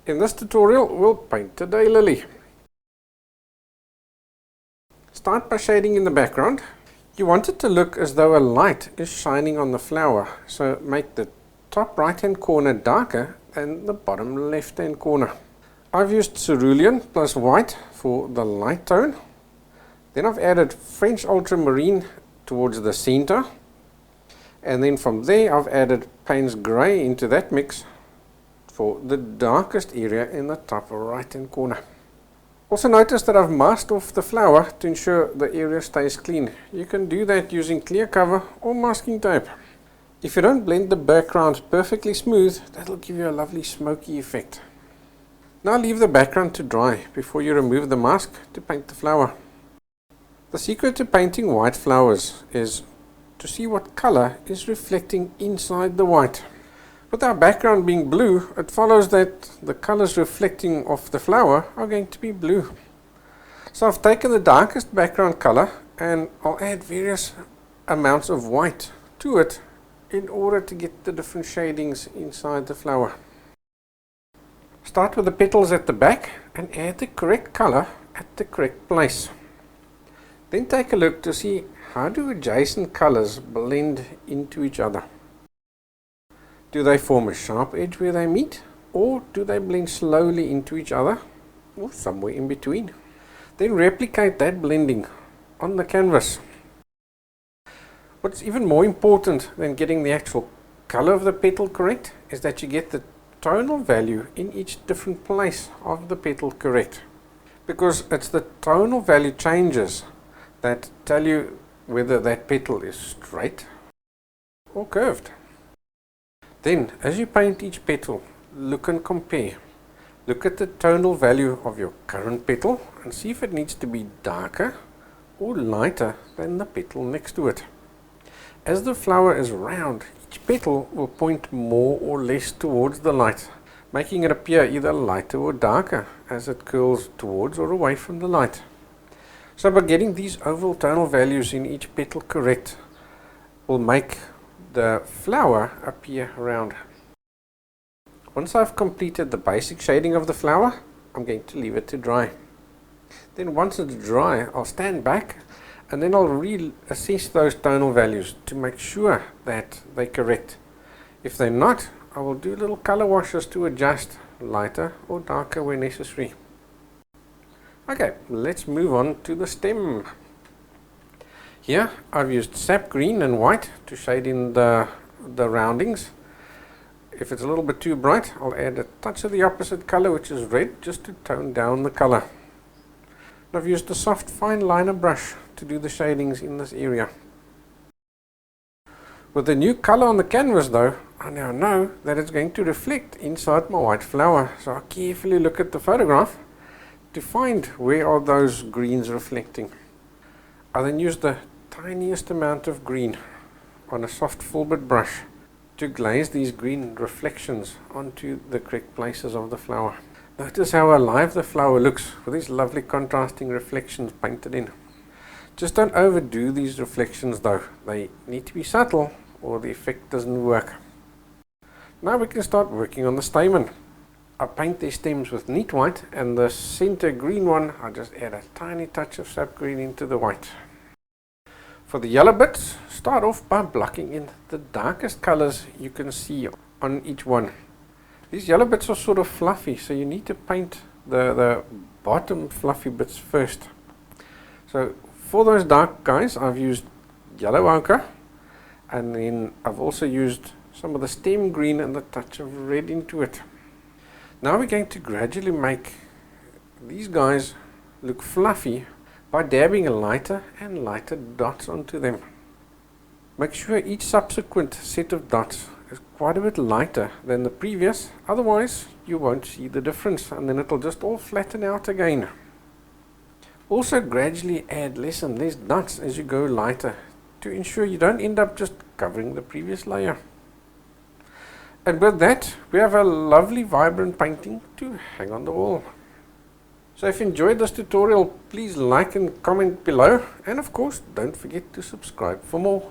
In this tutorial, we'll paint a daylily. Start by shading in the background. You want it to look as though a light is shining on the flower, so make the top right hand corner darker than the bottom left hand corner. I've used cerulean plus white for the light tone. Then I've added French ultramarine towards the center, and then from there I've added Payne's grey into that mix for the darkest area in the top right hand corner. Also notice that I've masked off the flower to ensure the area stays clean. You can do that using clear cover or masking tape. If you don't blend the background perfectly smooth, that'll give you a lovely smoky effect. Now leave the background to dry before you remove the mask to paint the flower. The secret to painting white flowers is to see what color is reflecting inside the white. With our background being blue, it follows that the colors reflecting off the flower are going to be blue. So I've taken the darkest background color and I'll add various amounts of white to it in order to get the different shadings inside the flower. Start with the petals at the back and add the correct color at the correct place. Then take a look to see how do adjacent colors blend into each other. Do they form a sharp edge where they meet, or do they blend slowly into each other, or somewhere in between? Then replicate that blending on the canvas. What's even more important than getting the actual color of the petal correct is that you get the tonal value in each different place of the petal correct. Because it's the tonal value changes that tell you whether that petal is straight or curved. Then, as you paint each petal, look and compare. Look at the tonal value of your current petal and see if it needs to be darker or lighter than the petal next to it. As the flower is round, each petal will point more or less towards the light, making it appear either lighter or darker as it curls towards or away from the light. So by getting these overall tonal values in each petal correct will make the flower appear round. Once I've completed the basic shading of the flower, I'm going to leave it to dry. Then once it's dry, I'll stand back and then I'll reassess those tonal values to make sure that they're correct. If they're not, I will do little color washes to adjust lighter or darker where necessary. Okay, let's move on to the stem. Here I've used sap green and white to shade in the roundings. If it's a little bit too bright, I'll add a touch of the opposite color, which is red, just to tone down the color. I've used a soft fine liner brush to do the shadings in this area. With the new color on the canvas though, I now know that it's going to reflect inside my white flower. So I'll carefully look at the photograph to find where are those greens reflecting. I then use the tiniest amount of green on a soft full-bit brush to glaze these green reflections onto the correct places of the flower. Notice how alive the flower looks with these lovely contrasting reflections painted in. Just don't overdo these reflections though. They need to be subtle or the effect doesn't work. Now we can start working on the stamen. I paint these stems with neat white, and the center green one I just add a tiny touch of sap green into the white. For the yellow bits, start off by blocking in the darkest colors you can see on each one. These yellow bits are sort of fluffy, so you need to paint the bottom fluffy bits first. So for those dark guys, I've used yellow ochre, and then I've also used some of the stem green and a touch of red into it. Now we're going to gradually make these guys look fluffy by dabbing a lighter and lighter dots onto them. Make sure each subsequent set of dots is quite a bit lighter than the previous, otherwise you won't see the difference and then it'll just all flatten out again. Also gradually add less and less dots as you go lighter to ensure you don't end up just covering the previous layer. And with that, we have a lovely vibrant painting to hang on the wall. So if you enjoyed this tutorial, please like and comment below, and of course don't forget to subscribe for more.